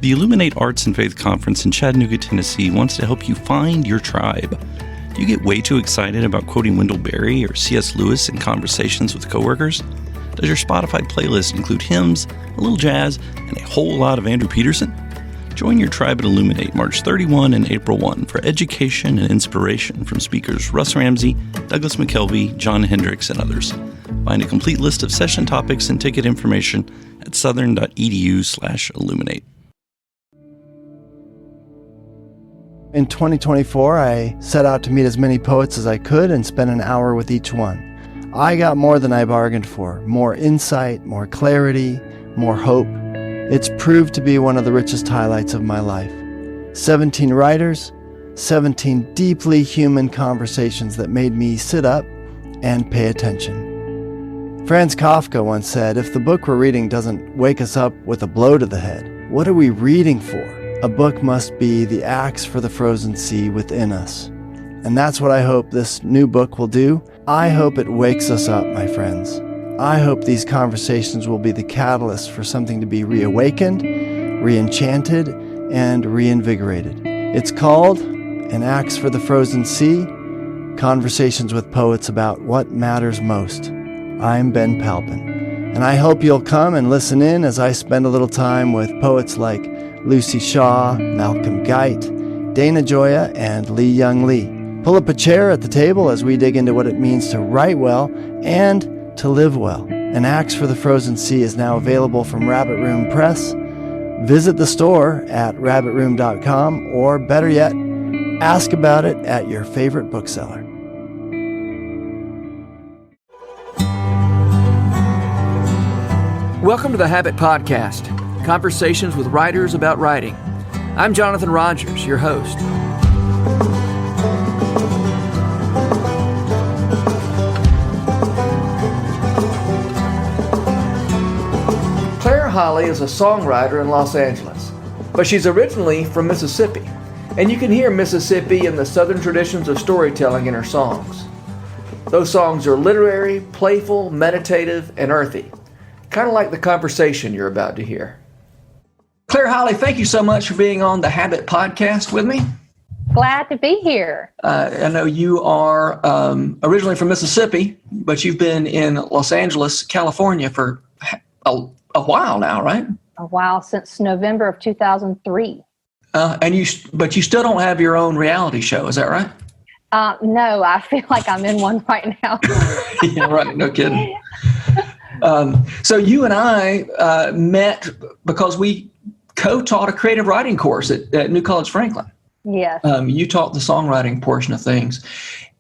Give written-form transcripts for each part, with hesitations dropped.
The Illuminate Arts and Faith Conference in Chattanooga, Tennessee wants to help you find your tribe. Do you get way too excited about quoting Wendell Berry or C.S. Lewis in conversations with coworkers? Does your Spotify playlist include hymns, a little jazz, and a whole lot of Andrew Peterson? Join your tribe at Illuminate March 31 and April 1 for education and inspiration from speakers Russ Ramsey, Douglas McKelvey, John Hendricks, and others. Find a complete list of session topics and ticket information at southern.edu/illuminate. In 2024, I set out to meet as many poets as I could and spend an hour with each one. I got more than I bargained for, more insight, more clarity, more hope. It's proved to be one of the richest highlights of my life. 17 writers, 17 deeply human conversations that made me sit up and pay attention. Franz Kafka once said, if the book we're reading doesn't wake us up with a blow to the head, what are we reading for? A book must be the axe for the frozen sea within us. And that's what I hope this new book will do. I hope it wakes us up, my friends. I hope these conversations will be the catalyst for something to be reawakened, re-enchanted, and reinvigorated. It's called An Axe for the Frozen Sea, Conversations with Poets About What Matters Most. I'm Ben Palpin, and I hope you'll come and listen in as I spend a little time with poets like Lucy Shaw, Malcolm Guite, Dana Gioia, and Lee Young Lee. Pull up a chair at the table as we dig into what it means to write well and to live well. An Axe for the Frozen Sea is now available from Rabbit Room Press. Visit the store at rabbitroom.com, or better yet, ask about it at your favorite bookseller. Welcome to the Habit Podcast, conversations with writers about writing. I'm Jonathan Rogers, your host. Holley is a songwriter in Los Angeles, but she's originally from Mississippi, and you can hear Mississippi in the southern traditions of storytelling in her songs. Those songs are literary, playful, meditative, and earthy, kind of like the conversation you're about to hear. Claire Holley, thank you so much for being on the Habit Podcast with me. Glad to be here. I know you are originally from Mississippi, but you've been in Los Angeles, California for a while now, right? A while, since November of 2003. But you still don't have your own reality show, is that right? No, I feel like I'm in one right now. Yeah, right. No kidding. So you and I met because we co-taught a creative writing course at New College Franklin. Yes. You taught the songwriting portion of things.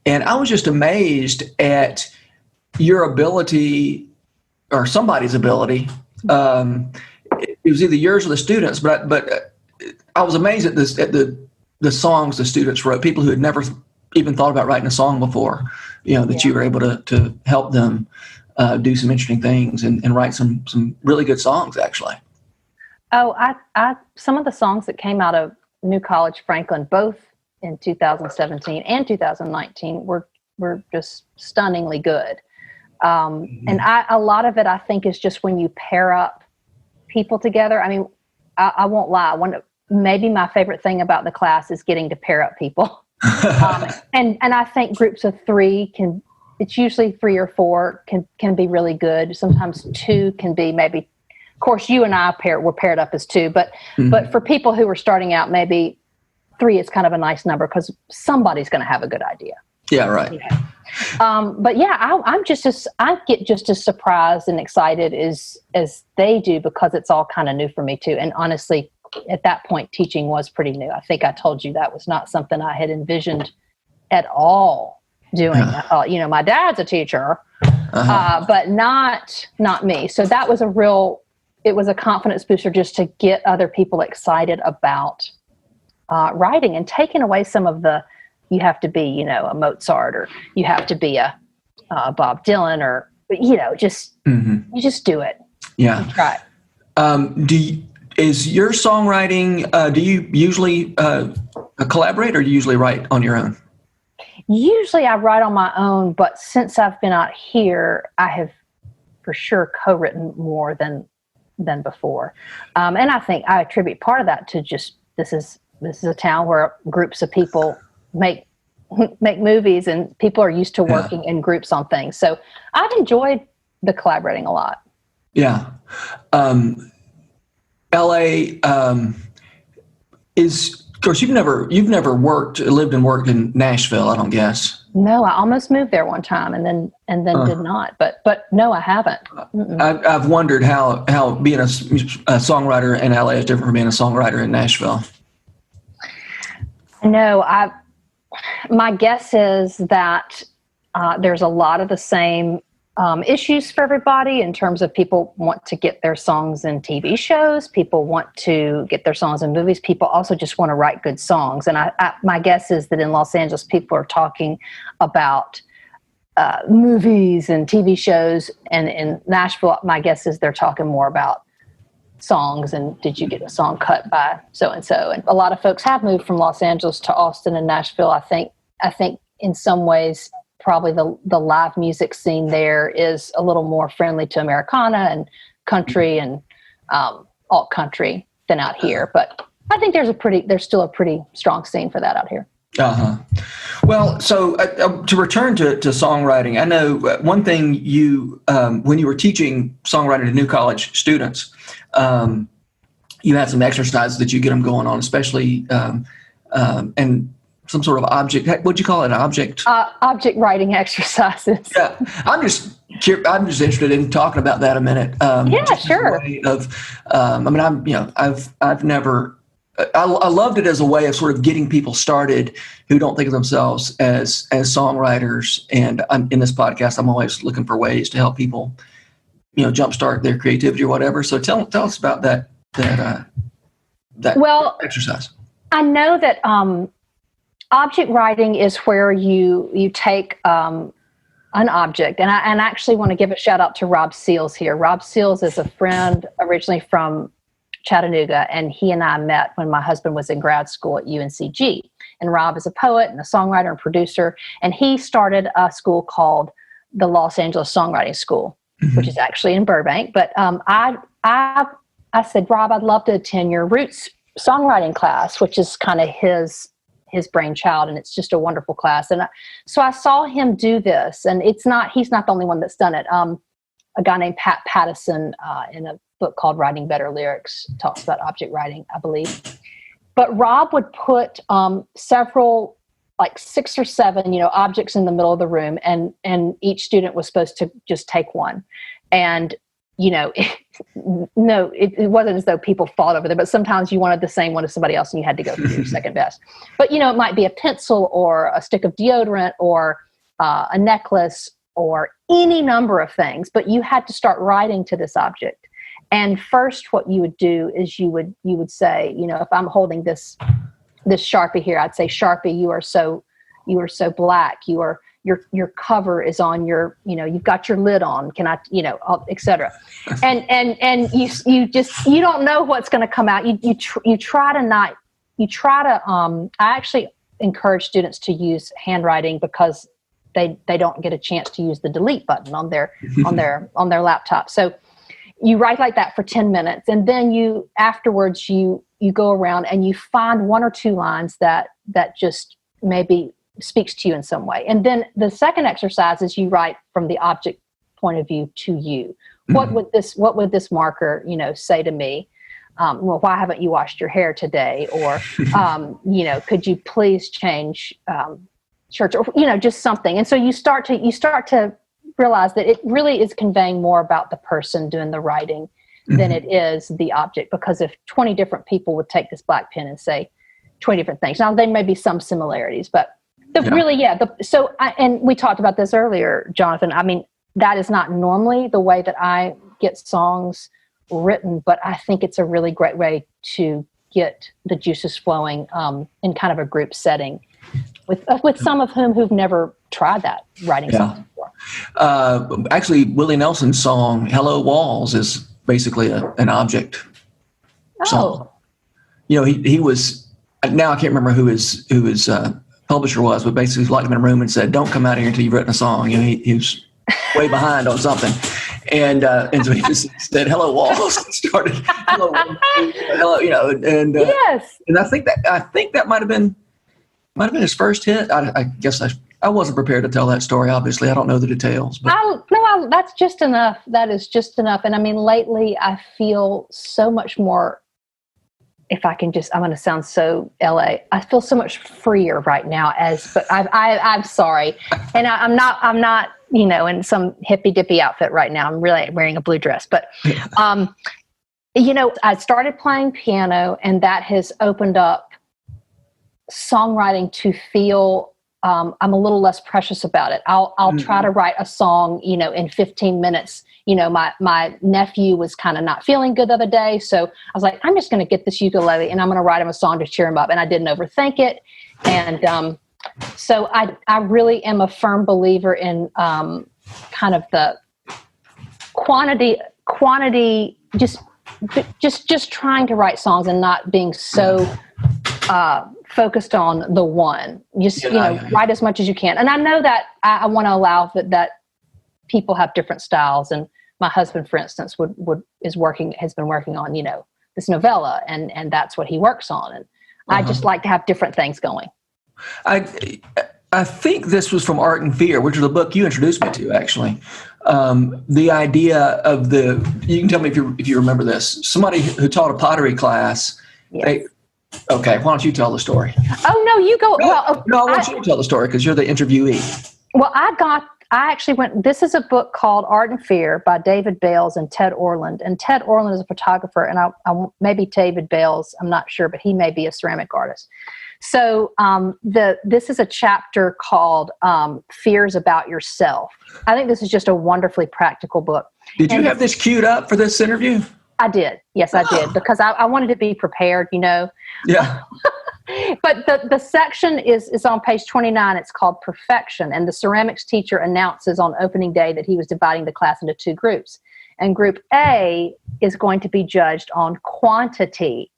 And I was just amazed at your ability, or somebody's ability. It was either yours or the students, but I was amazed at the songs the students wrote, people who had never even thought about writing a song before, that you were able to help them do some interesting things and write some really good songs, actually. Oh, I some of the songs that came out of New College Franklin, both in 2017 and 2019, were just stunningly good. And a lot of it, I think, is just when you pair up people together. I mean, I won't lie. Maybe my favorite thing about the class is getting to pair up people. And I think groups of three it's usually 3 or 4 can be really good. Sometimes 2 can be maybe, of course, you and I were paired up as 2, but for people who are starting out, maybe 3 is kind of a nice number because somebody's going to have a good idea. Yeah, right. Yeah. But yeah, I get just as surprised and excited as they do, because it's all kind of new for me too. And honestly, at that point, teaching was pretty new. I think I told you that was not something I had envisioned at all doing. I thought, my dad's a teacher, but not me. So that was it was a confidence booster just to get other people excited about writing and taking away some of the, you have to be, a Mozart, or you have to be a Bob Dylan, or, you just do it. Yeah. You try it. Is your songwriting, do you usually collaborate, or do you usually write on your own? Usually I write on my own, but since I've been out here, I have for sure co-written more than than before. And I think I attribute part of that to just this is a town where groups of people make movies, and people are used to working in groups on things. So I've enjoyed the collaborating a lot. Yeah. LA is, of course, you've never lived and worked in Nashville, I don't guess. No, I almost moved there one time and then did not. But no, I haven't. I've wondered how being a songwriter in LA is different from being a songwriter in Nashville. No, my guess is that there's a lot of the same issues for everybody in terms of people want to get their songs in TV shows. People want to get their songs in movies. People also just want to write good songs. And my guess is that in Los Angeles, people are talking about movies and TV shows. And in Nashville, my guess is they're talking more about songs and did you get a song cut by so-and-so. And a lot of folks have moved from Los Angeles to Austin and Nashville. I think in some ways, probably the live music scene there is a little more friendly to Americana and country and alt country than out here. But I think there's still a pretty strong scene for that out here. Well, so to return to songwriting, I know one thing you, when you were teaching songwriting to new college students, you had some exercises that you get them going on, especially, and some sort of object. What'd you call it? An object? Object writing exexercises. Yeah, I'm just interested in talking about that a minute. Yeah, sure. I've never. I loved it as a way of sort of getting people started who don't think of themselves as songwriters. And in this podcast, I'm always looking for ways to help people, jumpstart their creativity or whatever. So tell us about that exercise. I know that object writing is where you take an object, and I actually want to give a shout out to Rob Seals here. Rob Seals is a friend originally from Chattanooga, and he and I met when my husband was in grad school at UNCG. And Rob is a poet and a songwriter and producer, and he started a school called the Los Angeles Songwriting School, which is actually in Burbank. But I said, Rob, I'd love to attend your Roots songwriting class, which is kind of his brainchild, and it's just a wonderful class. And so I saw him do this, and he's not the only one that's done it. A guy named Pat Pattison in a book called Writing Better Lyrics talks about object writing, I believe. But Rob would put several, like 6 or 7, objects in the middle of the room, and each student was supposed to just take one. And it wasn't as though people fought over there, but sometimes you wanted the same one as somebody else and you had to go for your second best. But, it might be a pencil or a stick of deodorant or a necklace or any number of things, but you had to start writing to this object. And first what you would do is you would say, if I'm holding this Sharpie here, I'd say, Sharpie, you are so black. Your cover is on your, you've got your lid on, can I, et cetera. And you don't know what's going to come out. I actually encourage students to use handwriting because they don't get a chance to use the delete button on their laptop. So you write like that for 10 minutes. And then afterwards you go around and you find 1 or 2 lines that just maybe speaks to you in some way. And then the second exercise is you write from the object point of view to you. What would this marker, say to me? Well, why haven't you washed your hair today? Or, could you please change shirts, or, just something. And so you start to realize that it really is conveying more about the person doing the writing than it is the object. Because if 20 different people would take this black pen and say 20 different things, now there may be some similarities, but and we talked about this earlier, Jonathan. I mean, that is not normally the way that I get songs written, but I think it's a really great way to get the juices flowing in kind of a group setting with some of whom who've never tried that writing songs before. Actually, Willie Nelson's song "Hello Walls" is basically an object song. He was, now I can't remember who his publisher was, but basically locked him in a room and said, "Don't come out here until you've written a song." He was way behind on something, And so he just said, "Hello, walls." Started, "Hello, hello," and Yes. and I think that might have been his first hit. I guess I wasn't prepared to tell that story. Obviously, I don't know the details. But That's just enough. That is just enough. And I mean, lately I feel so much more. If I can I'm going to sound so LA. I feel so much freer right now. But I'm sorry, and I'm not in some hippy dippy outfit right now. I'm really wearing a blue dress. But I started playing piano, and that has opened up songwriting to feel. I'm a little less precious about it. I'll try to write a song, in 15 minutes. My nephew was kind of not feeling good the other day. So I was like, I'm just going to get this ukulele and I'm going to write him a song to cheer him up. And I didn't overthink it. And so I really am a firm believer in kind of the quantity, just trying to write songs and not being so focused on the one. Write as much as you can. And I know that I want to allow that people have different styles. And my husband, for instance, has been working on, this novella, and that's what he works on. And I just like to have different things going. I think this was from Art and Fear, which is a book you introduced me to, actually. The idea of you can tell me if you remember this. Somebody who taught a pottery class. Yes. Okay, why don't you tell the story? Oh, no, you go. No, I want you to tell the story because you're the interviewee. Well, I actually went, this is a book called Art and Fear by David Bales and Ted Orland. And Ted Orland is a photographer, and I maybe David Bales, I'm not sure, but he may be a ceramic artist. So this is a chapter called Fears About Yourself. I think this is just a wonderfully practical book. Did you have this queued up for this interview? I did. Yes, I did, because I wanted to be prepared, Yeah. But the section is on page 29. It's called Perfection. And the ceramics teacher announces on opening day that he was dividing the class into two groups. And group A is going to be judged on quantity.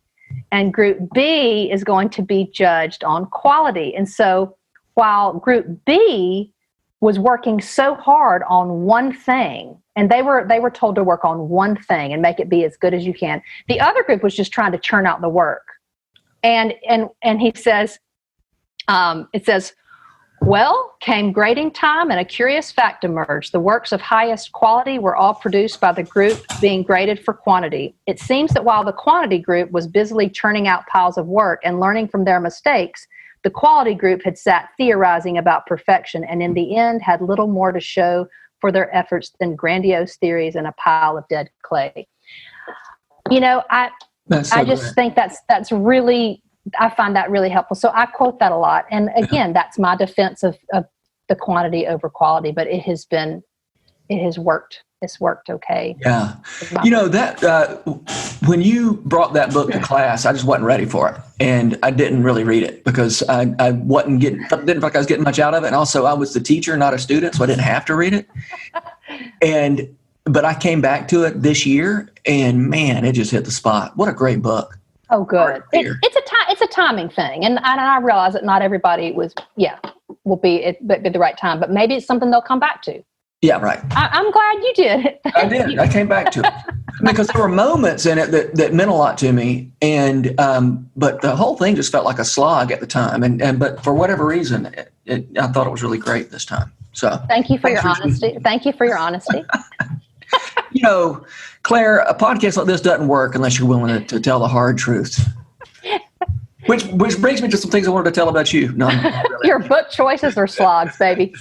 And group B is going to be judged on quality. And so while group B was working so hard on one thing, and they were told to work on one thing and make it be as good as you can, the other group was just trying to churn out the work. And he says, it says, well, came grading time, and a curious fact emerged. The works of highest quality were all produced by the group being graded for quantity. It seems that while the quantity group was busily churning out piles of work and learning from their mistakes, the quality group had sat theorizing about perfection, and in the end had little more to show for their efforts than grandiose theories and a pile of dead clay. I just think that's really, I find that really helpful. So I quote that a lot. And again, that's my defense of the quantity over quality, but it has worked. It's worked okay. Yeah. When you brought that book to class, I just wasn't ready for it. And I didn't really read it because I didn't feel like I was getting much out of it. And also I was the teacher, not a student, so I didn't have to read it. But I came back to it this year, and man, it just hit the spot. What a great book. Oh, good. It's a timing thing. And I realize that not everybody will be at the right time, but maybe it's something they'll come back to. Yeah, right. I'm glad you did. I did. I came back to it because there were moments in it that meant a lot to me, and but the whole thing just felt like a slog at the time. But for whatever reason, I thought it was really great this time. So thank you for your honesty. Thank you for your honesty. Claire, a podcast like this doesn't work unless you're willing to tell the hard truth. Which brings me to some things I wanted to tell about you. No, not really. Your book choices are slogs, baby.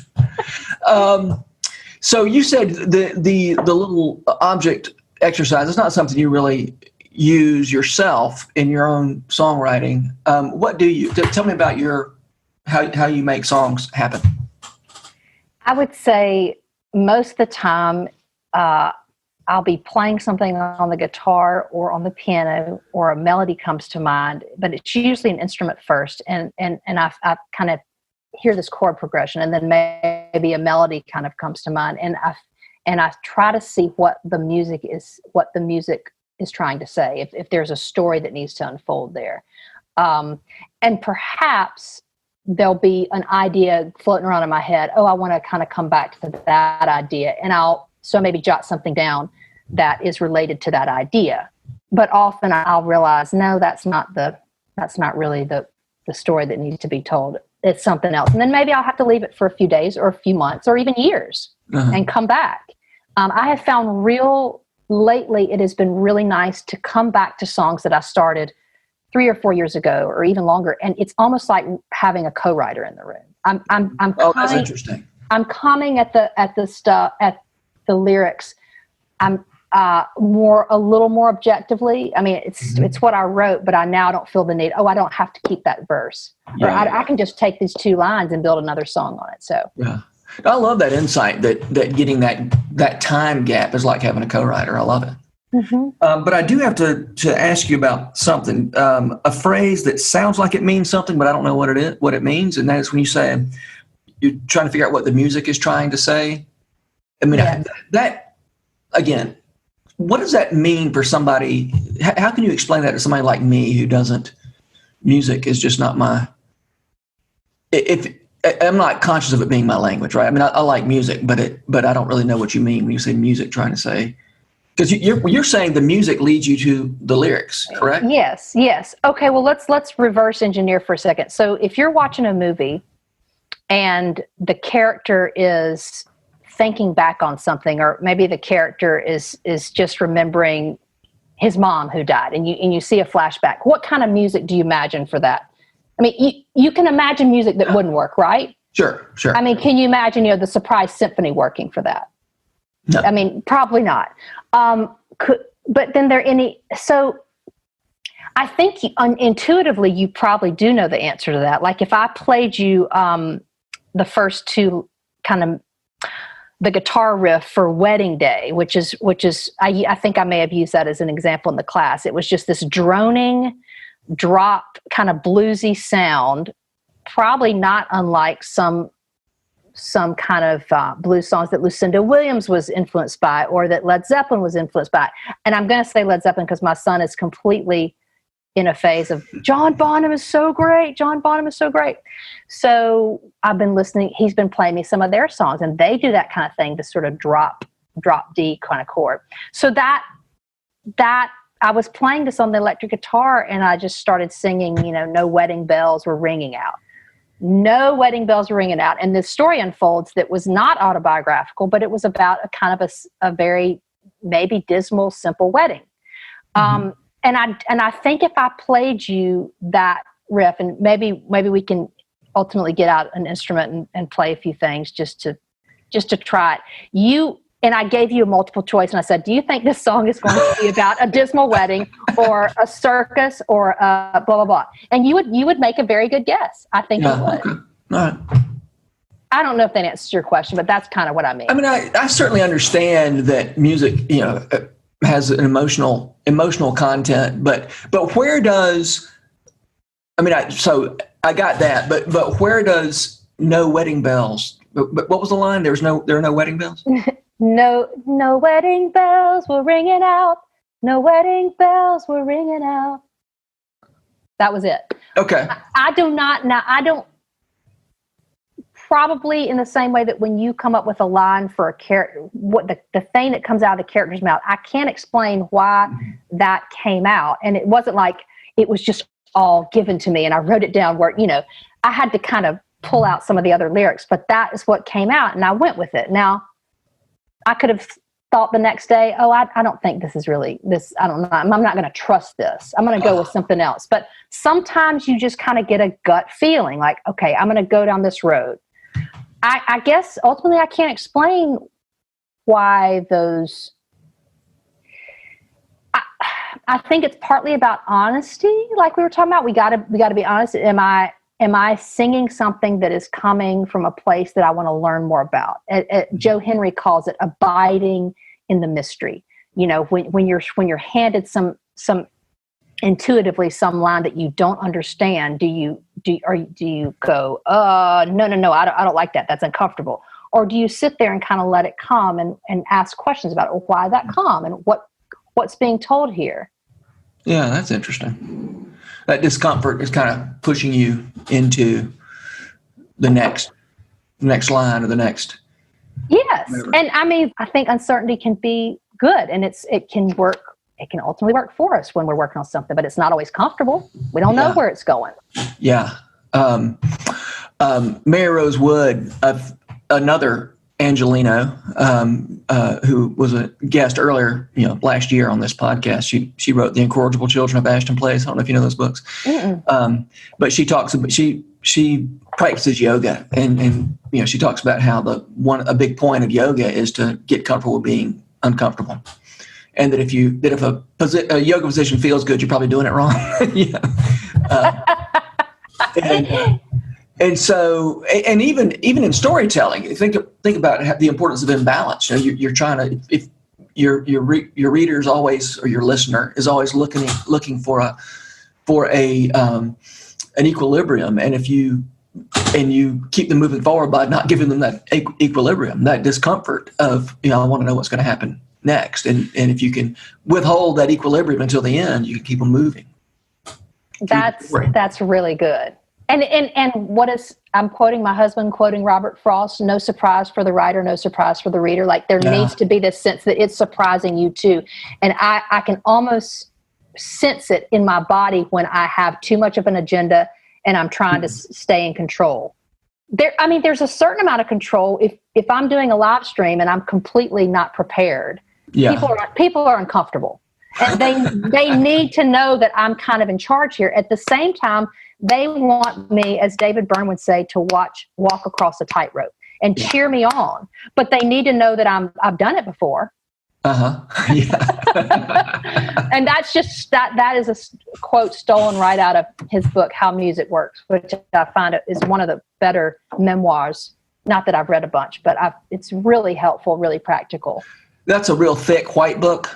So you said the little object exercise is not something you really use yourself in your own songwriting. What do you tell me about how you make songs happen? I would say most of the time I'll be playing something on the guitar or on the piano, or a melody comes to mind, but it's usually an instrument first, and I kind of hear this chord progression, and then maybe a melody kind of comes to mind, and I try to see what the music is trying to say, if there's a story that needs to unfold there, and perhaps there'll be an idea floating around in my head. Oh, I want to kind of come back to that idea, and I'll So maybe jot something down that is related to that idea. But often I'll realize, no, that's not really the story that needs to be told. It's something else. And then maybe I'll have to leave it for a few days or a few months or even years and come back. I have found lately, it has been really nice to come back to songs that I started 3 or 4 years ago or even longer. And it's almost like having a co-writer in the room. That's interesting. I'm coming at the lyrics. I'm a little more objectively. I mean, it's what I wrote, but I now don't feel the need. I don't have to keep that verse. I can just take these 2 lines and build another song on it. So yeah, I love that insight that getting that time gap is like having a co-writer. I love it. Mm-hmm. But I do have to ask you about something, a phrase that sounds like it means something, but I don't know what it means. And that is when you say you're trying to figure out what the music is trying to say. I mean, that again, what does that mean for somebody? How can you explain that to somebody like me who doesn't? Music is just not my. If I'm not conscious of it being my language, right? I mean, I like music, but I don't really know what you mean when you say music. Trying to say, because you're saying the music leads you to the lyrics, correct? Yes. Okay. Well, let's reverse engineer for a second. So if you're watching a movie, and the character is thinking back on something, or maybe the character is just remembering his mom who died, and you see a flashback, what kind of music do you imagine for that? I mean, you can imagine music that wouldn't work, right? Sure. I mean, can you imagine, the surprise symphony working for that? No. I mean, probably not. But then so I think intuitively you probably do know the answer to that. Like if I played you the first 2 kind of the guitar riff for Wedding Day, which is I think I may have used that as an example in the class. It was just this droning, drop, kind of bluesy sound, probably not unlike some kind of blues songs that Lucinda Williams was influenced by, or that Led Zeppelin was influenced by. And I'm going to say Led Zeppelin because my son is completely in a phase of John Bonham is so great. So I've been listening. He's been playing me some of their songs, and they do that kind of thing, to sort of drop D kind of chord. So that I was playing this on the electric guitar, and I just started singing, No Wedding Bells Were Ringing Out. No wedding bells were ringing out. And the story unfolds that was not autobiographical, but it was about a kind of a very maybe dismal, simple wedding. Mm-hmm. And I think if I played you that riff, and maybe we can ultimately get out an instrument and play a few things just to try it. And I gave you a multiple choice, and I said, do you think this song is going to be about a dismal wedding or a circus or blah, blah, blah? And you would make a very good guess. I think you would. Okay. All right. I don't know if that answers your question, but that's kind of what I mean. I mean, I certainly understand that music, has an emotional content, but where does, I mean, so I got that, but where does No Wedding Bells, but what was the line? There are no wedding bells? No wedding bells were ringing out. No wedding bells were ringing out. That was it. Okay. I don't, probably in the same way that when you come up with a line for a character, what the thing that comes out of the character's mouth, I can't explain why that came out. And it wasn't like it was just all given to me and I wrote it down where, I had to kind of pull out some of the other lyrics, but that is what came out and I went with it. Now, I could have thought the next day, I don't think this is really this. I don't know. I'm not going to trust this. I'm going to go with something else. But sometimes you just kind of get a gut feeling like, okay, I'm going to go down this road. I guess ultimately I can't explain why those. I think it's partly about honesty. Like we were talking about, we got to be honest. Am I singing something that is coming from a place that I want to learn more about? Joe Henry calls it abiding in the mystery. When you're handed some intuitively some line that you don't understand, do you go, no, I don't like that. That's uncomfortable. Or do you sit there and kind of let it come and ask questions about it? Why that come and what's being told here? Yeah, that's interesting. That discomfort is kind of pushing you into the next line or the next. Yeah, Yes. Whatever. And I mean, I think uncertainty can be good, and it can work. It can ultimately work for us when we're working on something, but it's not always comfortable. We don't know where it's going. Yeah. Mary Rose Wood, another Angelino, who was a guest earlier, last year on this podcast. She wrote The Incorrigible Children of Ashton Place. I don't know if you know those books. But she talks about, she practices yoga, and she talks about how a big point of yoga is to get comfortable with being uncomfortable. And that if a yoga position feels good, you're probably doing it wrong. And so, and even in storytelling, think about the importance of imbalance. You're trying to, if your reader is always, or your listener is always looking for an equilibrium, and if you keep them moving forward by not giving them that equilibrium, that discomfort of I want to know what's going to happen next, and if you can withhold that equilibrium until the end, you can keep them moving. That's really good. And what is, I'm quoting my husband, quoting Robert Frost, no surprise for the writer, no surprise for the reader. Like there needs to be this sense that it's surprising you too. And I can almost sense it in my body when I have too much of an agenda and I'm trying to stay in control. There's a certain amount of control. If I'm doing a live stream and I'm completely not prepared, people are uncomfortable. And they need to know that I'm kind of in charge here. At the same time, they want me, as David Byrne would say, to walk across a tightrope and cheer me on. But they need to know that I've done it before. Yeah. And that's just that is a quote stolen right out of his book, How Music Works, which I find is one of the better memoirs. Not that I've read a bunch, but it's really helpful, really practical. That's a real thick white book.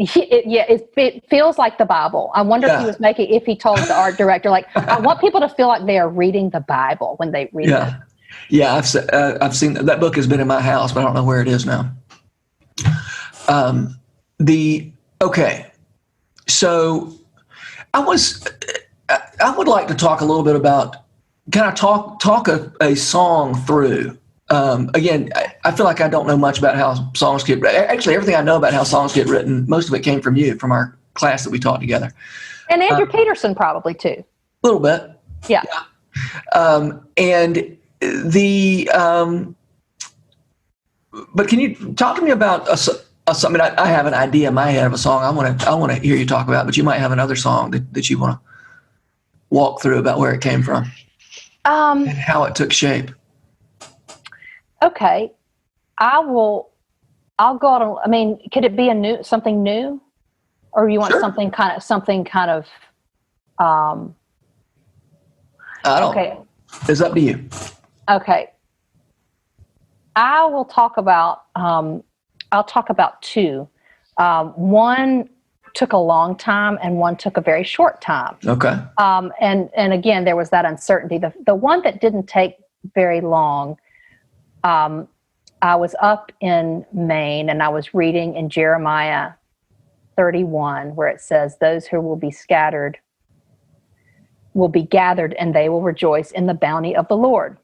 It feels like the Bible. I wonder if he told the art director, like, I want people to feel like they are reading the Bible when they read it. Yeah, I've seen that book has been in my house, but I don't know where it is now. So I would like to talk a little bit about, kind of talk a song through. Again, I feel like I don't know much about how songs get written. Actually, everything I know about how songs get written, most of it came from you, from our class that we taught together. And Andrew Peterson probably too. A little bit. Yeah. But can you talk to me about something? I have an idea in my head of a song I want to hear you talk about, but you might have another song that you want to walk through about where it came from and how it took shape. Okay, I'll go on. Could it be something new, or you want something kind of? I don't. Okay, it's up to you. Okay, I will talk about. I'll talk about two. One took a long time, and one took a very short time. Okay. And again, there was that uncertainty. The one that didn't take very long. I was up in Maine and I was reading in Jeremiah 31 where it says, those who will be scattered will be gathered and they will rejoice in the bounty of the Lord.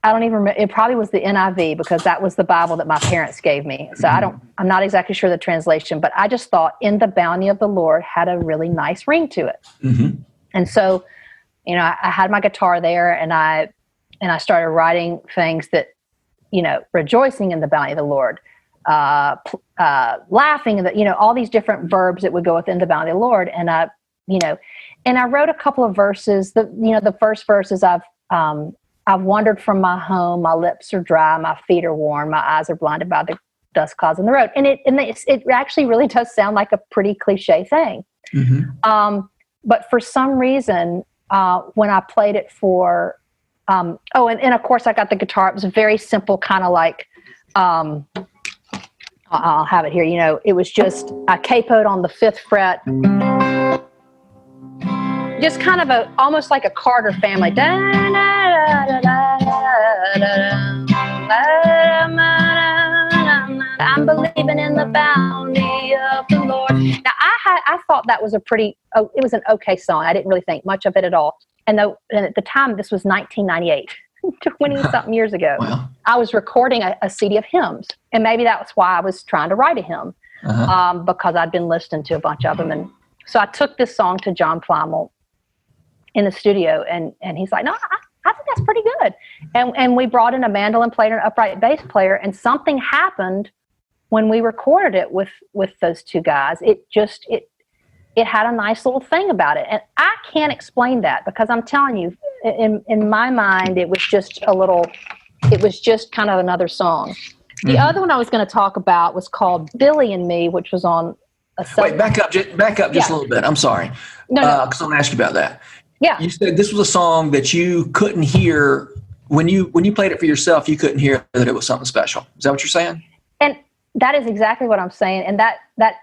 I don't even remember. It probably was the NIV because that was the Bible that my parents gave me. So I'm not exactly sure the translation, but I just thought in the bounty of the Lord had a really nice ring to it. Mm-hmm. And so, I had my guitar there and I started writing things that, rejoicing in the bounty of the Lord, laughing, all these different verbs that would go within the bounty of the Lord. And I wrote a couple of verses. The first verse is I've wandered from my home. My lips are dry. My feet are worn. My eyes are blinded by the dust clouds on the road. And it actually really does sound like a pretty cliche thing. Mm-hmm. But for some reason, when I played it for, and of course I got the guitar. It was a very simple kind of like, I'll have it here. It was just, I capoed on the 5th fret. Just kind of almost like a Carter family. I'm believing in the bounty of the Lord. Now I thought that was it was an okay song. I didn't really think much of it at all. And at the time, this was 1998. 20 something years ago. Wow. I was recording a CD of hymns, and maybe that's why I was trying to write a hymn, because I'd been listening to a bunch of them. And so I took this song to John Plymel in the studio, and he's like, no, I think that's pretty good. And we brought in a mandolin player and an upright bass player, and something happened when we recorded it with those two guys. It had a nice little thing about it. And I can't explain that, because I'm telling you, in my mind, it was just kind of another song. The other one I was going to talk about was called Billy and Me, which was on a Wait, back up just a little bit. I'm sorry. No. Because I'm going to ask you about that. Yeah. You said this was a song that you couldn't hear when you played it for yourself. You couldn't hear that it was something special. Is that what you're saying? And that is exactly what I'm saying. And that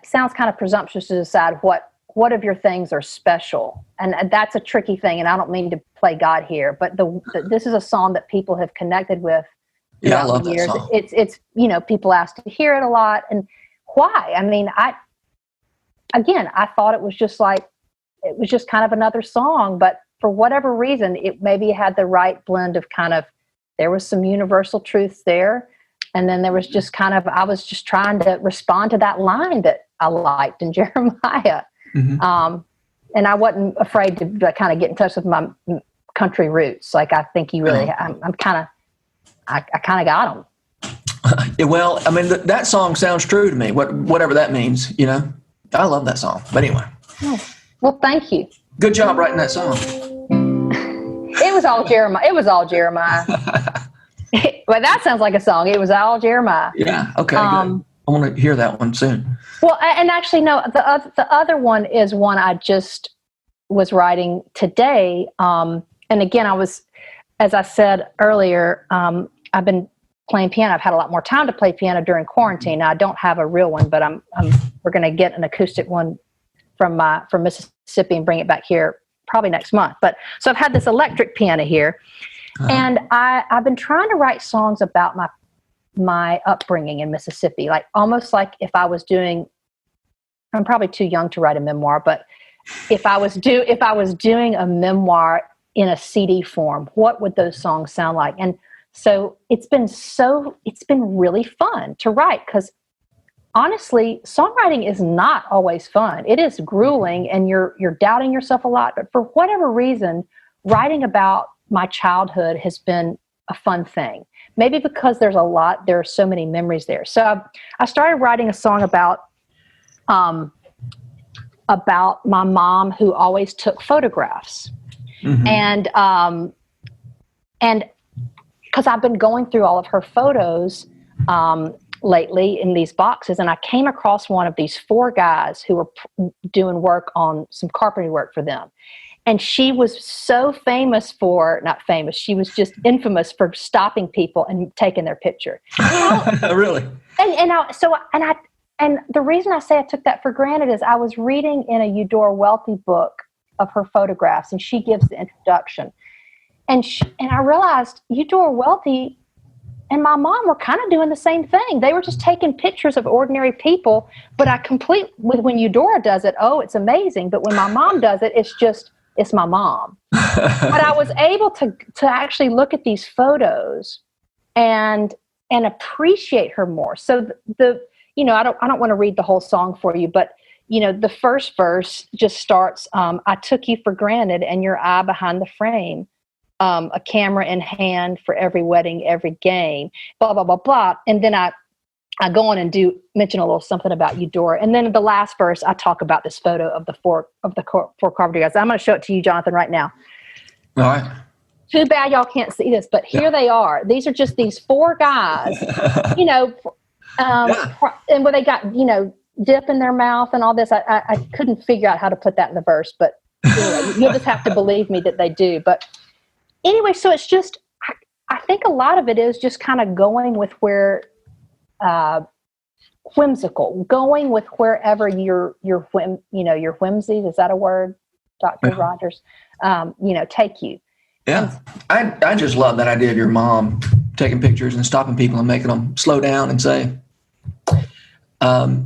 sounds kind of presumptuous to decide what of your things are special. And that's a tricky thing. And I don't mean to play God here, but this is a song that people have connected with. Yeah, I love that song. It's people ask to hear it a lot. And why? I mean, I thought it was just kind of another song, but for whatever reason, it maybe had the right blend of kind of, there was some universal truths there. And then there was just kind of, I was just trying to respond to that line that I liked in Jeremiah. Mm-hmm. And I wasn't afraid to kind of get in touch with my country roots. Like, I think you really, I kind of got them. Yeah, well, I mean, that song sounds true to me, whatever that means, I love that song. But anyway. Oh, well, thank you. Good job writing that song. It was all Jeremiah. Well, that sounds like a song. It was all Jeremiah. Yeah. Okay. Good. I want to hear that one soon. Well, and actually, no, the other one is one I just was writing today. And again, as I said earlier, I've been playing piano. I've had a lot more time to play piano during quarantine. Now, I don't have a real one, but we're going to get an acoustic one from Mississippi and bring it back here probably next month. But so I've had this electric piano here, and I've been trying to write songs about my upbringing in Mississippi, like almost like if I was doing. I'm probably too young to write a memoir, but if I was doing a memoir in a CD form, what would those songs sound like? And so it's been really fun to write, because honestly, songwriting is not always fun. It is grueling, and you're doubting yourself a lot. But for whatever reason, writing about my childhood has been a fun thing. Maybe because there are so many memories there. So I started writing a song about my mom, who always took photographs. Mm-hmm. And because I've been going through all of her photos lately in these boxes, and I came across one of these 4 guys who were doing work on some carpentry work for them. And she was so she was just infamous for stopping people and taking their picture. Really? And the reason I say I took that for granted is I was reading in a Eudora Welty book of her photographs, and she gives the introduction. And I realized Eudora Welty and my mom were kind of doing the same thing. They were just taking pictures of ordinary people, but when Eudora does it, it's amazing. But when my mom does it, it's my mom. But I was able to actually look at these photos and appreciate her more. So I don't want to read the whole song for you, but the first verse just starts, I took you for granted and your eye behind the frame, a camera in hand for every wedding, every game, blah, blah, blah, blah. And then I go on and mention a little something about Eudora. And then the last verse, I talk about this photo of the four carpenter guys. I'm going to show it to you, Jonathan, right now. All right. Too bad y'all can't see this, but here they are. These are just these 4 guys, and where they got, dip in their mouth and all this. I couldn't figure out how to put that in the verse, but you'll just have to believe me that they do. But anyway, so it's just, I think a lot of it is just kind of going with where, whimsical, going with wherever your whimsies, is that a word, Dr. Rogers, take you. Yeah. I just love that idea of your mom taking pictures and stopping people and making them slow down and say, I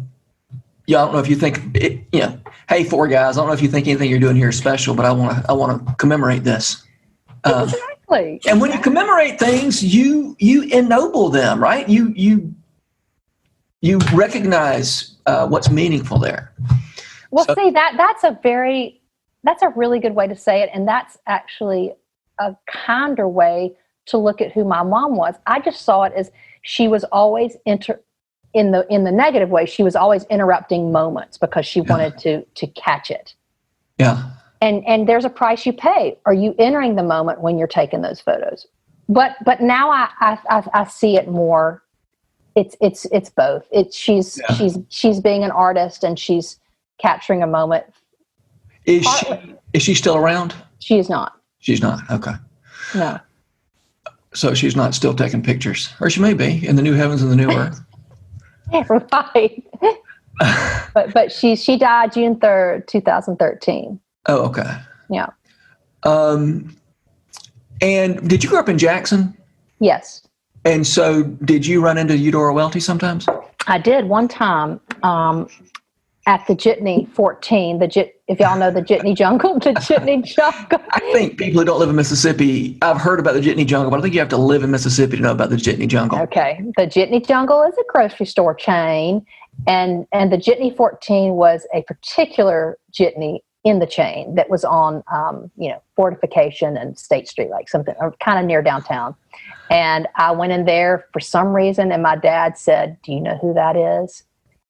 don't know if you think hey, 4 guys, I don't know if you think anything you're doing here is special, but I want to commemorate this. Exactly. Exactly. And when you commemorate things, you ennoble them, right? You recognize what's meaningful there. Well, see, that's a really good way to say it, and that's actually a kinder way to look at who my mom was. I just saw it as she was always in the negative way. She was always interrupting moments because she wanted to catch it. Yeah. And there's a price you pay. Are you entering the moment when you're taking those photos? But now I see it more. It's both. She's being an artist and she's capturing a moment. Is she still around? She is not. She's not. Okay. No. So she's not still taking pictures, or she may be in the new heavens and the new earth. Right. but she died June 3rd, 2013. Oh, okay. Yeah. And did you grow up in Jackson? Yes. And so did you run into Eudora Welty sometimes? I did one time at the Jitney 14, if y'all know the Jitney Jungle, the Jitney Jungle. I think people who don't live in Mississippi, I've heard about the Jitney Jungle, but I think you have to live in Mississippi to know about the Jitney Jungle. Okay. The Jitney Jungle is a grocery store chain, and the Jitney 14 was a particular Jitney in the chain that was on, Fortification and State Street, like something kind of near downtown. And I went in there for some reason, and my dad said, "Do you know who that is?"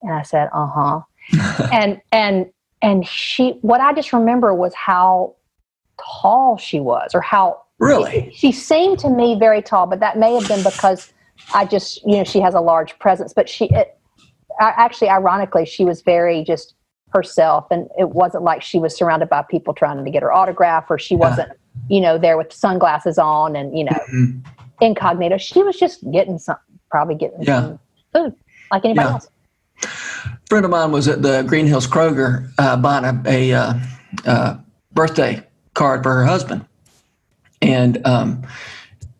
And I said, "Uh-huh." and what I just remember was how tall she was, or how really she seemed to me very tall, but that may have been because I just, she has a large presence, but ironically, she was very just herself. And it wasn't like she was surrounded by people trying to get her autograph, or she wasn't, there with sunglasses on and, incognito. She was just getting some food like anybody else. A friend of mine was at the Green Hills Kroger buying a birthday card for her husband. And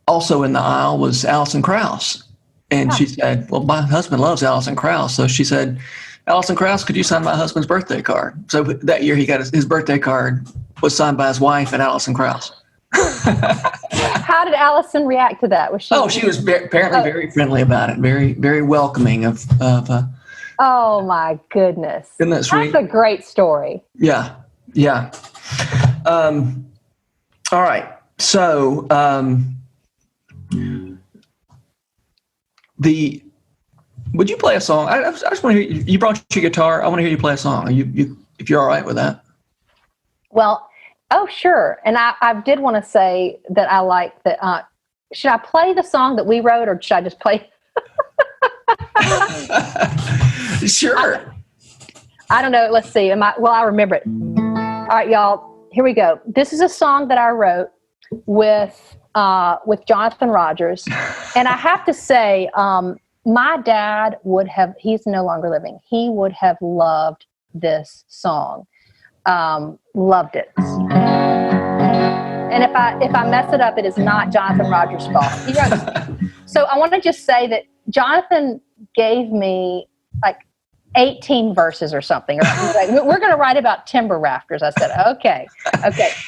also in the aisle was Alison Krauss. And she said, "Well, my husband loves Alison Krauss." So she said, "Alison Krauss, could you sign my husband's birthday card?" So that year he got his birthday card was signed by his wife and Alison Krauss. How did Alison react to that? Was she? Oh, she was apparently very friendly about it. Very, very welcoming of oh my goodness. Isn't that sweet? That's a great story. Yeah. Yeah. All right. So, would you play a song? I just want to hear you brought your guitar. I want to hear you play a song. If you're all right with that. Well, oh, sure. And I did want to say that I like that. Should I play the song that we wrote, or should I just play? Sure. I don't know. Let's see. I remember it. All right, y'all. Here we go. This is a song that I wrote with Jonathan Rogers. And I have to say, my dad he's no longer living. He would have loved this song. Loved it. And if I mess it up, it is not Jonathan Rogers' fault. So I want to just say that Jonathan gave me like 18 verses or something. Or like, we're going to write about timber rafters. I said, okay.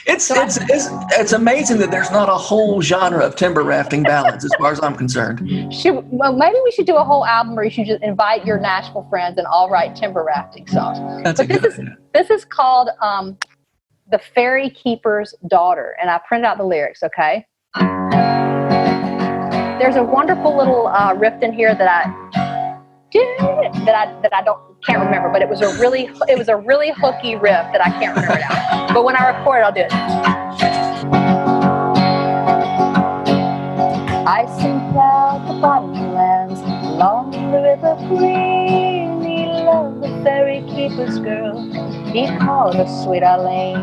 It's amazing that there's not a whole genre of timber rafting ballads, as far as I'm concerned. Maybe we should do a whole album where you should just invite your Nashville friends and all write timber rafting songs. This is called "The Ferry Keeper's Daughter," and I printed out the lyrics. Okay. There's a wonderful little riff in here that I can't remember, but it was a really hooky riff that I can't remember now. But when I record it, I'll do it. Ice and cloud, the bottomlands, along the river green. He loved the ferry keeper's girl. He called her Sweet Eileen.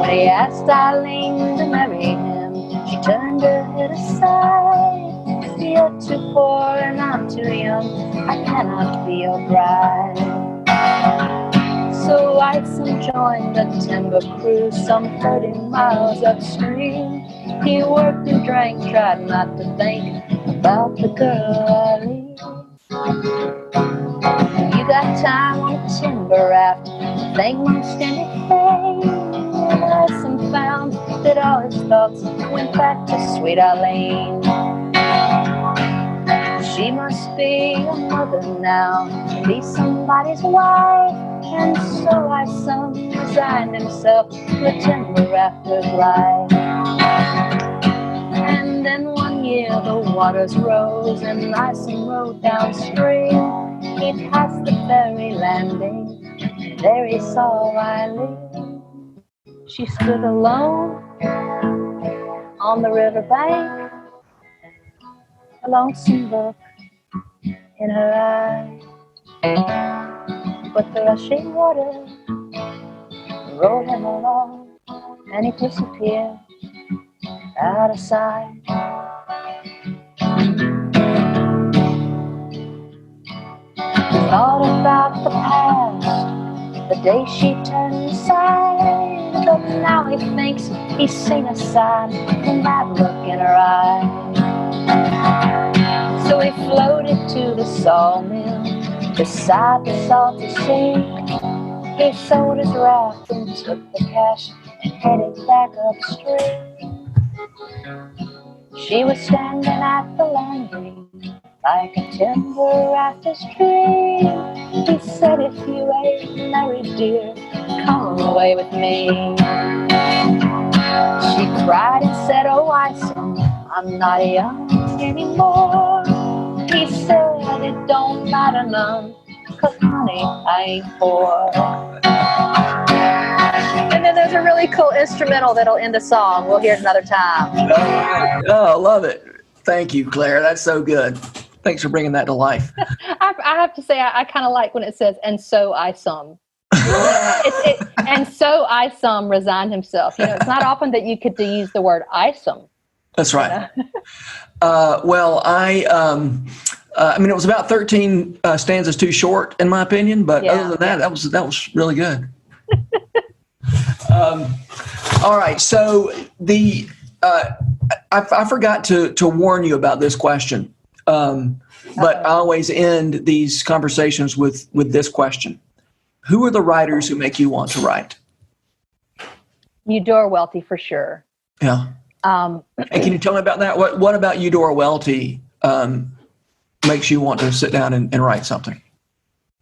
When he asked Eileen to marry him, she turned her head aside. You're too poor and I'm too young, I cannot be your bride. So Isom joined the timber crew some 30 miles upstream. He worked and drank, tried not to think about the girl Eileen. You got time on a timber raft, the thing won't stand a thing. And Isom found that all his thoughts went back to sweet Eileen. She must be a mother now, be somebody's wife. And so our son resigned himself to the timber rafters life. And then one year the waters rose and Isom rode downstream. He passed the ferry landing, and there he saw Eileen. She stood alone on the riverbank, a lonesome look in her eye. But the rushing water rolled him along, and he disappeared out of sight. He thought about the past, the day she turned aside, but now he thinks he's seen a sign from that look in her eye. So he floated to the sawmill beside the salty sea. He sold his raft and took the cash and headed back upstream. She was standing at the landing like a timber rafter's tree. He said, if you ain't married, dear, come away with me. She cried and said, oh, Isom, I'm not young anymore. He said, it don't matter none, 'cause honey, I ain't poor. And then there's a really cool instrumental that'll end the song. We'll hear it another time. Oh, I love it. Thank you, Claire. That's so good. Thanks for bringing that to life. I have to say, I kind of like when it says, and so Isom. And so Isom resigned himself. It's not often that you get to use the word Isom. That's right. Well, I mean, it was about 13 stanzas too short, in my opinion. But other than that, that was really good. All right. So I forgot to warn you about this question, but I always end these conversations with this question: who are the writers who make you want to write? Eudora Welty, for sure. Yeah. And can you tell me about that? What about Eudora Welty makes you want to sit down and write something?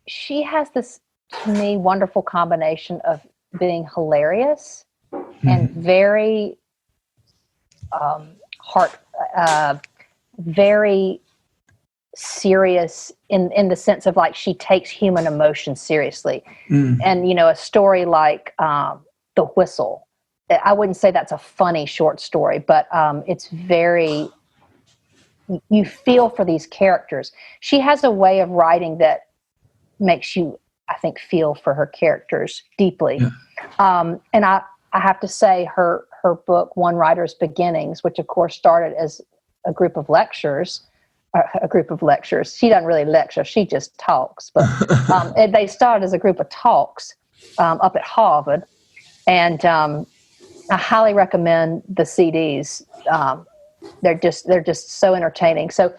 She has this, to me, wonderful combination of being hilarious and very very serious in the sense of, like, she takes human emotion seriously. And a story like The Whistle, I wouldn't say that's a funny short story, but it's very, you feel for these characters. She has a way of writing that makes you, I think, feel for her characters deeply. And I have to say her book, One Writer's Beginnings, which of course started as a group of lectures. She doesn't really lecture, she just talks. But they started as a group of talks up at Harvard. And I highly recommend the CDs. They're just so entertaining. So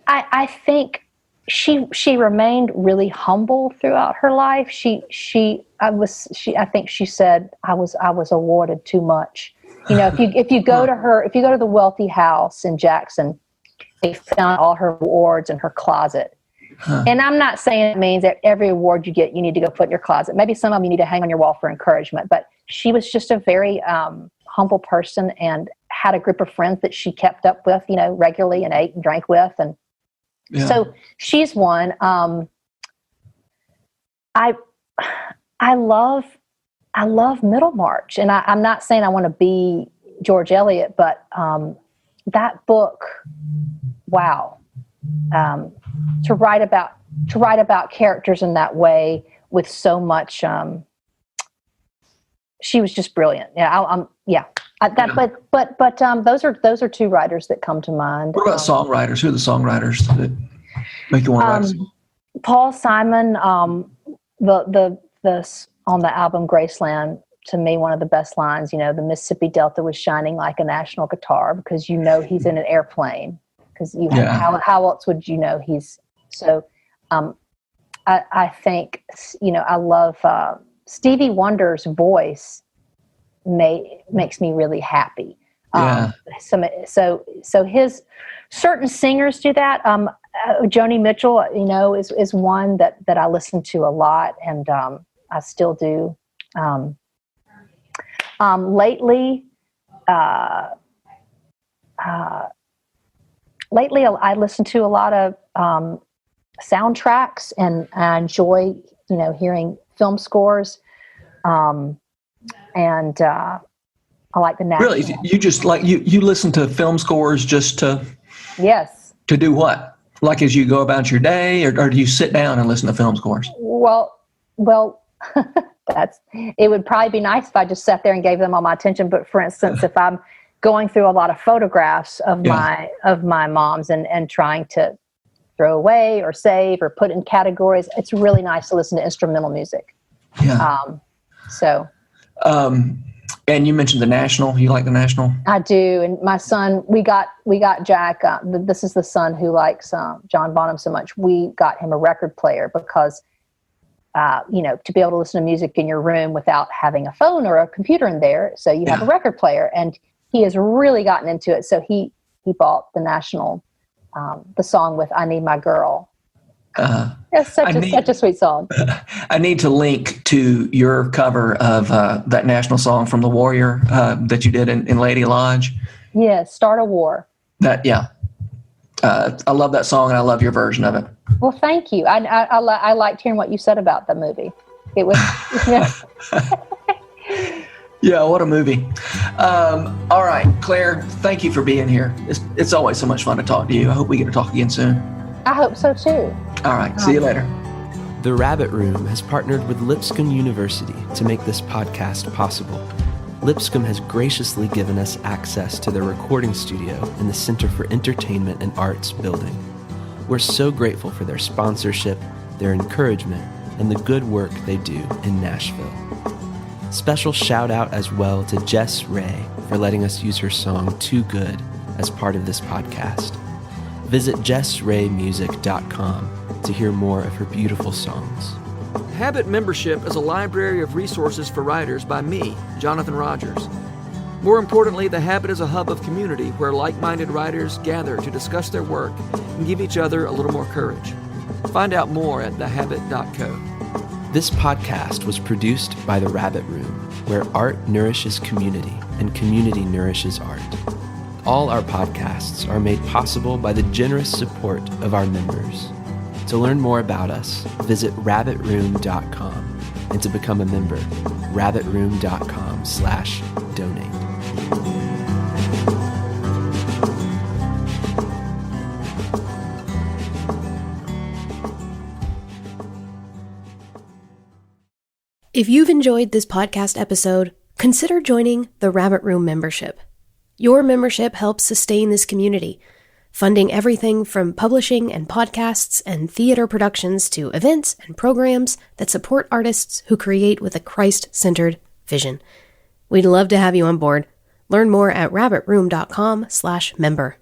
I think she remained really humble throughout her life. I think she said I was awarded too much. If you go to the Welty house in Jackson, they found all her awards in her closet. And I'm not saying it means that every award you get, you need to go put in your closet. Maybe some of them you need to hang on your wall for encouragement. But she was just a very humble person and had a group of friends that she kept up with, regularly, and ate and drank with. And so she's one. I love Middlemarch, and I'm not saying I want to be George Eliot, but that book, wow. To write about characters in that way with so much, she was just brilliant. Those are two writers that come to mind. What about songwriters? Who are the songwriters that make you want to write? Paul Simon, the on the album Graceland, to me, one of the best lines. The Mississippi Delta was shining like a national guitar, because he's in an airplane. Because how else would you know he's so? I think I love Stevie Wonder's voice. Makes me really happy. Yeah. So his certain singers do that. Joni Mitchell, is one that I listen to a lot, and I still do. Lately, I listen to a lot of soundtracks, and I enjoy, hearing film scores. And I like the national. Really, you just like you listen to film scores just to Yes. To do what? Like as you go about your day, or do you sit down and listen to film scores? Well, it would probably be nice if I just sat there and gave them all my attention. But for instance, if I'm going through a lot of photographs of my moms and trying to throw away or save or put in categories, it's really nice to listen to instrumental music. Yeah. And you mentioned the National. You like the National? I do. And my son, we got Jack. This is the son who likes John Bonham so much. We got him a record player because, to be able to listen to music in your room without having a phone or a computer in there. So you have a record player, and he has really gotten into it. So he bought the National, the song with "I Need My Girl." It's such a sweet song. I need to link to your cover of that National song from The Warrior that you did in Lady Lodge. Yeah, Start a War. I love that song, and I love your version of it. Well, thank you. I liked hearing what you said about the movie. It was. Yeah, what a movie. All right, Claire, thank you for being here. It's always so much fun to talk to you. I hope we get to talk again soon. I hope so too. All right, see you later. The Rabbit Room has partnered with Lipscomb University to make this podcast possible. Lipscomb has graciously given us access to their recording studio in the Center for Entertainment and Arts building. We're so grateful for their sponsorship, their encouragement, and the good work they do in Nashville. Special shout out as well to Jess Ray for letting us use her song Too Good as part of this podcast. Visit jessraymusic.com to hear more of her beautiful songs. Habit Membership is a library of resources for writers by me, Jonathan Rogers. More importantly, The Habit is a hub of community where like-minded writers gather to discuss their work and give each other a little more courage. Find out more at thehabit.co. This podcast was produced by The Rabbit Room, where art nourishes community and community nourishes art. All our podcasts are made possible by the generous support of our members. To learn more about us, visit rabbitroom.com, and to become a member, rabbitroom.com/donate. If you've enjoyed this podcast episode, consider joining the Rabbit Room membership. Your membership helps sustain this community, funding everything from publishing and podcasts and theater productions to events and programs that support artists who create with a Christ-centered vision. We'd love to have you on board. Learn more at rabbitroom.com/member.